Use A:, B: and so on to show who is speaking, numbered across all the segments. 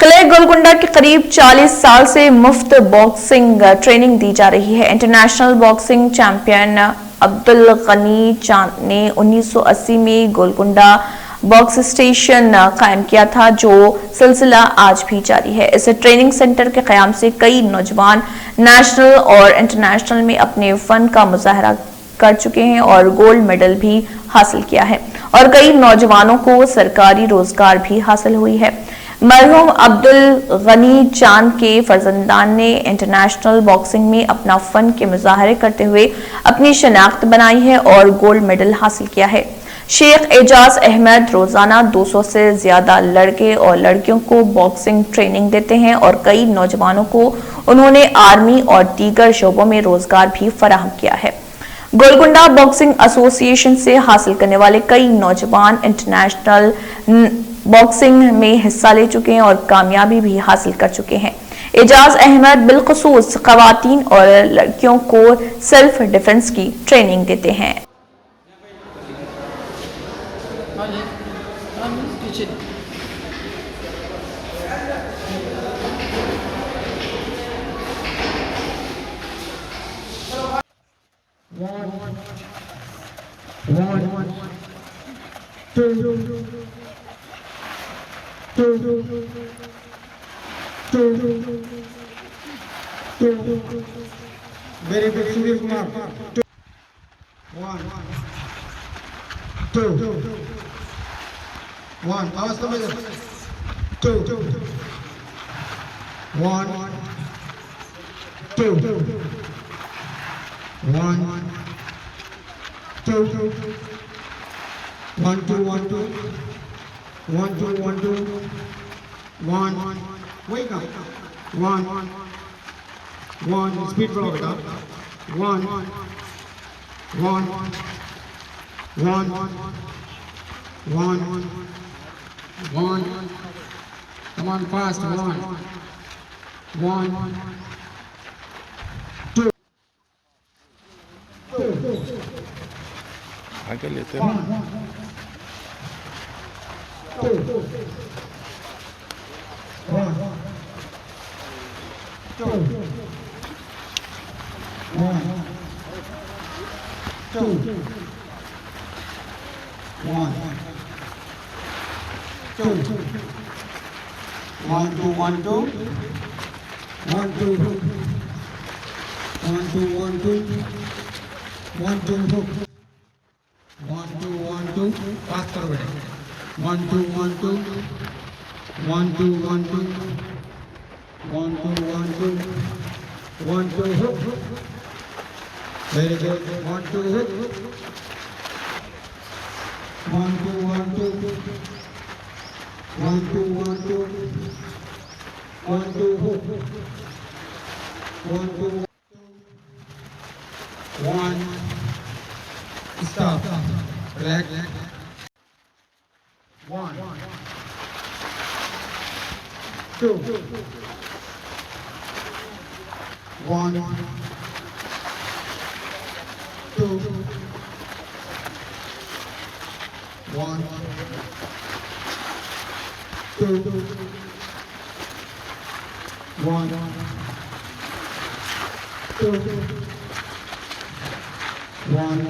A: किले गोलकुंडा के करीब 40 साल से मुफ्त बॉक्सिंग ट्रेनिंग दी जा रही है। International boxing champion Abdul Gani Chand ने 1980 में गोलकुंडा बॉक्स स्टेशन कायम किया था, जो सिलसिला आज भी जारी है। इस ट्रेनिंग सेंटर के कयाम से कई नौजवान नेशनल और इंटरनेशनल में अपने फन का मुजाहरा कर चुके हैं और गोल्ड मेडल भी हासिल किया है और कई नौजवानों को सरकारी रोजगार भी हासिल हुई है। मरहूम अब्दुल गनी चांद के फर्जंदान ने इंटरनेशनल बॉक्सिंग में अपना फन के मुजाहरे करते हुए अपनी शनाख्त बनाई है और गोल्ड मेडल हासिल किया है। शेख एजाज अहमद रोजाना 200 से ज्यादा लड़के और लड़कियों को बॉक्सिंग ट्रेनिंग देते हैं और कई नौजवानों को उन्होंने आर्मी और दीगर शोबों में रोजगार भी फराहम किया है। गोलकुंडा बॉक्सिंग एसोसिएशन से हासिल करने वाले कई नौजवान इंटरनेशनल बॉक्सिंग में हिस्सा ले चुके हैं और कामयाबी भी हासिल कर चुके हैं। एजाज अहमद बिलखुसूस खवातीन और लड़कियों को सेल्फ डिफेंस की ट्रेनिंग देते हैं।
B: Very good, Sunil Kumar. 1, 2, 1. आवाज कम है। 2, 1, 2, 1, 2, 1, 2, 1, 2, 1, 2, 1, 2, 1. Wake up. 1. 1. Speed follow beta. 1. 1. 1. 1. 1. Come on fast. 1. 1. 2.
C: आगे लेते हैं।
B: 2. 1. 2. 1. 2. 1. 2. 1, 2, 1, 2. 1, 2. 1, 2, 1, 2. 1, 2. 1, 2, 1, 2. Fast करो बेटा। 1, 2, 1, 2. 1, 2, 1, 2. 1, 2, 1, 2. 1, 2, hook. Very good. 1, 2, hook. 1, 2, 1, 2. 1, 2, 1, 2. 1, 2, hook. 1, 2, 1. Stop. Correct. 1, 2, 1, 2, 1, 2, 1, 2, 1, 2, 1.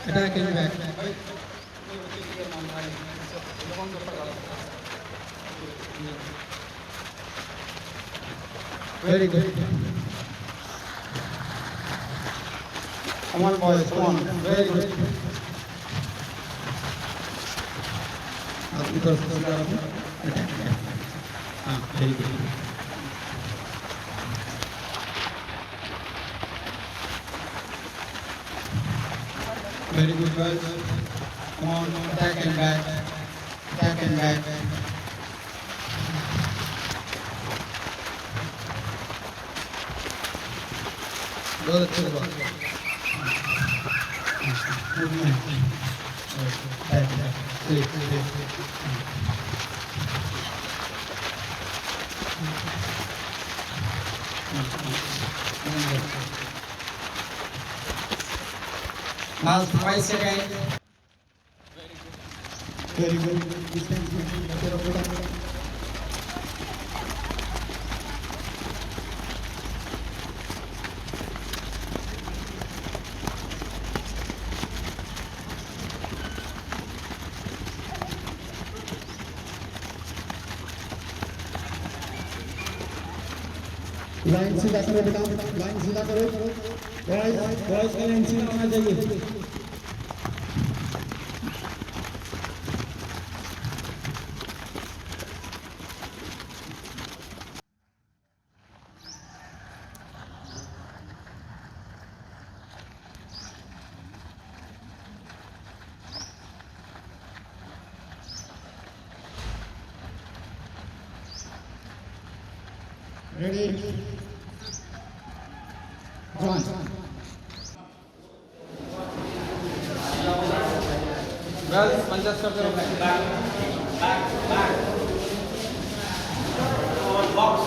B: Attacking back. Very good. Come on, boys. Come on. Very good. थोड़ा सीधा रखो, अटैक। हाँ, very good. Very good, guys. Come on, attack and back. Attack and back. बहुत अच्छे बात। Movement. Back, back. Straight. Last 5 seconds. Very good. Distance between the pair of products. Line सीधा करो बेटा, लाइन सीधा करो। बॉयज का लाइन सीधा होना चाहिए। Ready? Join. Well, पंचायत करते रहो। Box.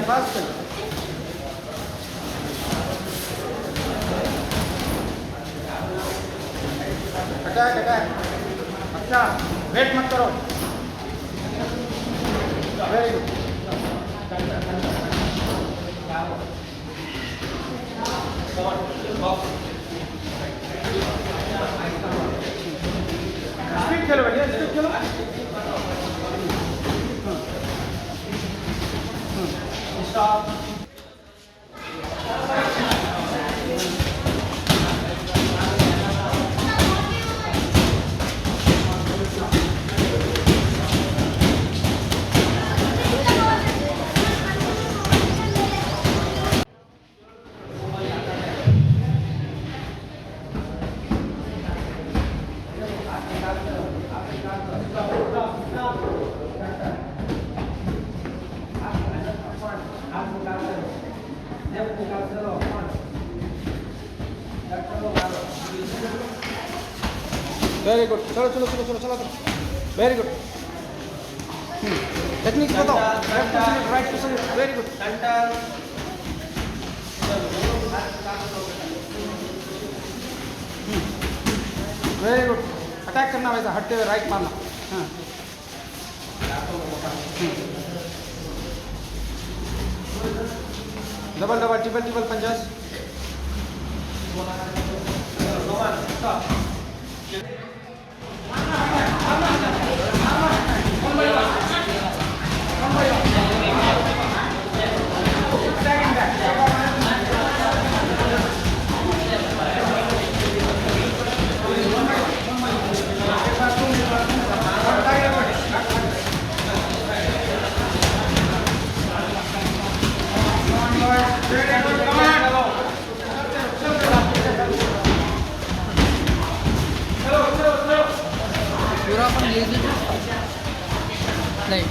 B: Fast. अटैक। अच्छा, वेट मत करो। Very good. स्पीड खेलो भैया, स्पीड खेलो। स्टॉप। Very good. चलो। Very good. टेक्निक्स बताओ। Left to salute, right to salute. Very good. Very good. Attack करना वैसा हटते हुए राइट मारना। हाँ। Double triple punches. पूरा अपन ले लीजिए। नहीं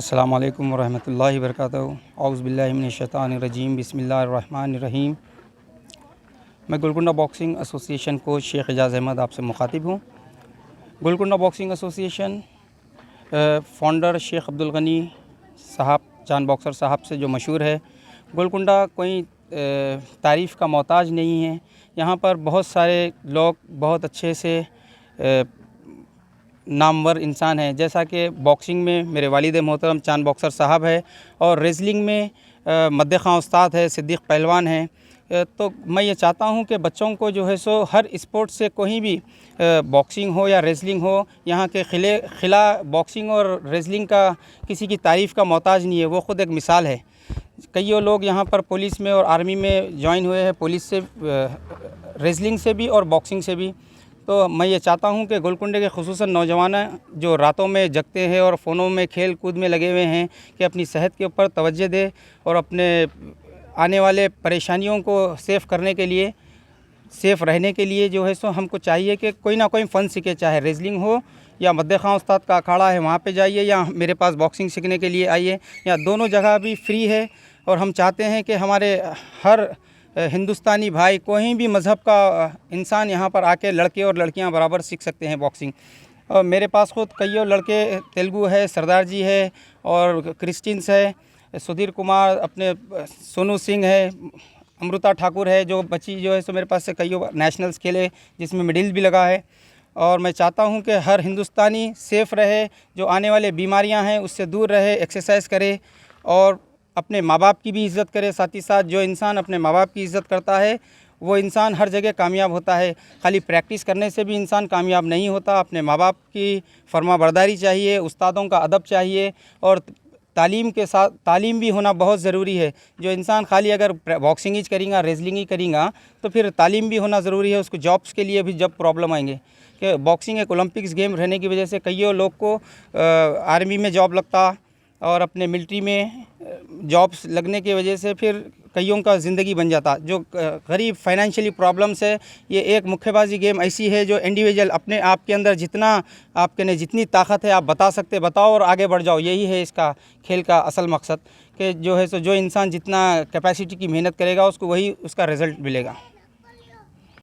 C: अस्सलाम वालेकुम वरहमतुल्लाहि वबरकातुहू। औज़ु बिल्लाहि मिनश शैतानिर रजीम। बिस्मिल्लाहिर रहमानिर रहीम। मैं Golconda boxing association coach Shaikh Ejaz Ahmed आपसे मुखातिब हूँ। Golconda boxing association founder Shaikh Abdul Gani Sahab, Chand boxer साहब से जो मशहूर है। गोलकुंडा कोई तारीफ़ का मोहताज नहीं है। यहाँ पर बहुत सारे लोग बहुत अच्छे से नामवर इंसान हैं, जैसा कि बॉक्सिंग में मेरे वालिद मोहतरम चांद बॉक्सर साहब है और रेसलिंग में मद्दे खां उस्ताद है, सिद्दीक़ पहलवान है। तो मैं ये चाहता हूँ कि बच्चों को जो है सो हर स्पोर्ट से कोई भी बॉक्सिंग हो या रेसलिंग हो, यहाँ के खिला बॉक्सिंग और रेसलिंग का किसी की तारीफ़ का मोहताज नहीं है। वो ख़ुद एक मिसाल है। कईयों लोग यहाँ पर पुलिस में और आर्मी में ज्वाइन हुए हैं, पुलिस से, रेसलिंग से भी और बॉक्सिंग से भी। तो मैं ये चाहता हूँ कि गोलकुंडे के ख़ुसूसन नौजवान जो रातों में जगते हैं और फ़ोनों में खेल कूद में लगे हुए हैं, कि अपनी सेहत के ऊपर तवज्जो दे और अपने आने वाले परेशानियों को सेफ़ करने के लिए, सेफ़ रहने के लिए जो है सो हमको चाहिए कि कोई ना कोई फ़न सीखे, चाहे रेसलिंग हो या मद्दे खां उस्ताद का अखाड़ा है वहाँ पे जाइए, या मेरे पास बॉक्सिंग सीखने के लिए आइए, या दोनों जगह भी फ्री है। और हम चाहते हैं कि हमारे हर हिंदुस्तानी भाई, कोई भी मज़हब का इंसान यहाँ पर आके लड़के और लड़कियाँ बराबर सीख सकते हैं बॉक्सिंग। और मेरे पास ख़ुद कईयों लड़के तेलुगु है, सरदार जी है और क्रिश्चियंस है, सुधीर कुमार, अपने सोनू सिंह है, अमृता ठाकुर है, जो बच्ची जो है सो मेरे पास से कईयों नेशनल्स खेले जिसमें मेडल भी लगा है। और मैं चाहता हूँ कि हर हिंदुस्तानी सेफ़ रहे, जो आने वाले बीमारियाँ हैं उससे दूर रहे, एक्सरसाइज करे और अपने माँ बाप की भी इज़्ज़त करे। साथ ही साथ जो इंसान अपने माँ बाप की इज़्ज़त करता है वो इंसान हर जगह कामयाब होता है। खाली प्रैक्टिस करने से भी इंसान कामयाब नहीं होता। अपने माँ बाप की फरमाबरदारी चाहिए, उस्तादों का अदब चाहिए और तालीम के साथ तालीम भी होना बहुत ज़रूरी है। जो इंसान खाली अगर बॉक्सिंग ही करेगा, रेसलिंग ही करेगा, तो फिर तालीम भी होना ज़रूरी है। उसको जॉब्स के लिए भी जब प्रॉब्लम आएंगे, कि बॉक्सिंग एक ओलंपिक्स गेम रहने की वजह से कईयों लोग को आर्मी में जॉब लगता और अपने मिलिट्री में जॉब्स लगने की वजह से फिर कईयों का ज़िंदगी बन जाता। जो गरीब फाइनेंशियली प्रॉब्लम्स है, ये एक मुक्केबाजी गेम ऐसी है जो इंडिविजुअल अपने आप के अंदर जितना आपके ने जितनी ताकत है आप बता सकते बताओ और आगे बढ़ जाओ। यही है इसका खेल का असल मकसद, कि जो है सो जो इंसान जितना कैपेसिटी की मेहनत करेगा उसको वही उसका रिज़ल्ट मिलेगा।